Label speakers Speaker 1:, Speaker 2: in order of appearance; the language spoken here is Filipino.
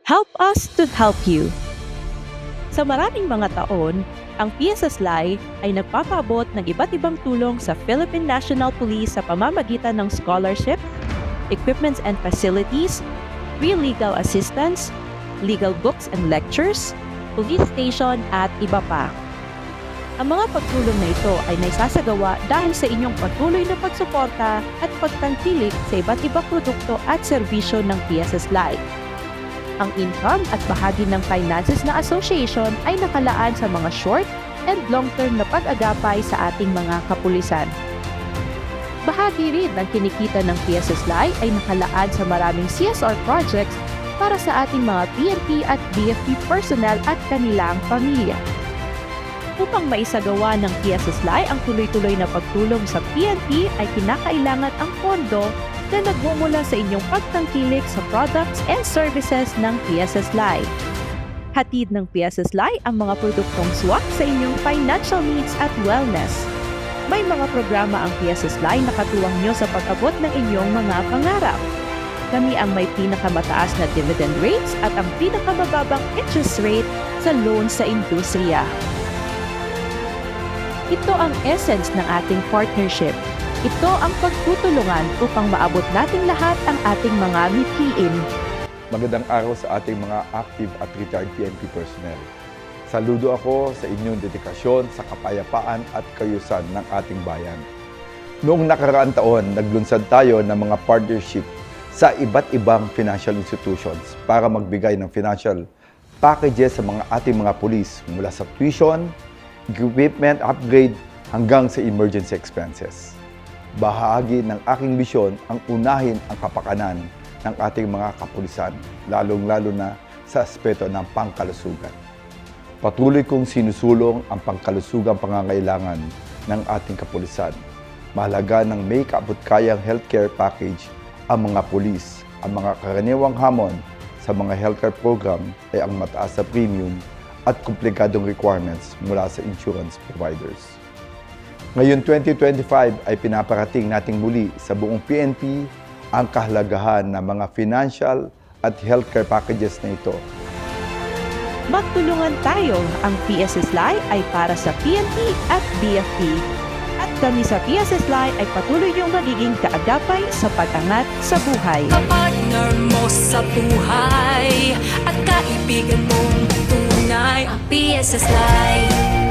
Speaker 1: Help us to help you. Sa maraming mga taon, ang PSSLI ay nagpapaabot ng iba't ibang tulong sa Philippine National Police sa pamamagitan ng scholarship, equipments and facilities, free legal assistance, legal books and lectures, police station at iba pa. Ang mga pagtulong na ito ay naisasagawa dahil sa inyong patuloy na pagsuporta at pagtangkilik sa iba't ibang produkto at serbisyo ng PSSLI. Ang income at bahagi ng finances na association ay nakalaan sa mga short and long-term na pag-agapay sa ating mga kapulisan. Bahagi rin ng kinikita ng PSSLI ay nakalaan sa maraming CSR projects para sa ating mga PNP at BFP personnel at kanilang pamilya. Upang maisagawa ng PSSLI ang tuloy-tuloy na pagtulong sa PNP ay kinakailangan ang pondo na nagmumula sa inyong pagtangkilik sa products and services ng PSSLI. Hatid ng PSSLI ang mga produktong swak sa inyong financial needs at wellness. May mga programa ang PSSLI na katuwang nyo sa pag-abot ng inyong mga pangarap. Kami ang may pinakamataas na dividend rates at ang pinakamababang interest rate sa loan sa industriya. Ito ang essence ng ating partnership. Ito ang pagtutulungan upang maabot nating lahat ang ating mga mithiin.
Speaker 2: Magandang araw sa ating mga active at retired PNP personnel. Saludo ako sa inyong dedikasyon sa kapayapaan at kayusan ng ating bayan. Noong nakaraang taon, naglunsad tayo ng mga partnership sa iba't ibang financial institutions para magbigay ng financial packages sa ating mga pulis mula sa tuition, equipment upgrade hanggang sa emergency expenses. Bahagi ng aking misyon ang unahin ang kapakanan ng ating mga kapulisan, lalong-lalo na sa aspeto ng pangkalusugan. Patuloy kong sinusulong ang pangkalusugang pangangailangan ng ating kapulisan. Mahalaga ng may kaabot-kayang healthcare package ang mga pulis. Ang mga karaniwang hamon sa mga healthcare program ay ang mataas na premium at komplikadong requirements mula sa insurance providers. Ngayon 2025 ay pinaparating nating muli sa buong PNP ang kahalagahan ng mga financial at healthcare packages na ito.
Speaker 1: Magtulungan tayo. Ang PSSLI ay para sa PNP at BFP. At kami sa PSSLI ay patuloy yung magiging kaagapay sa pag-angat sa buhay.
Speaker 3: Kapartner mo sa buhay at kaibigan mong tunay ang PSSLI.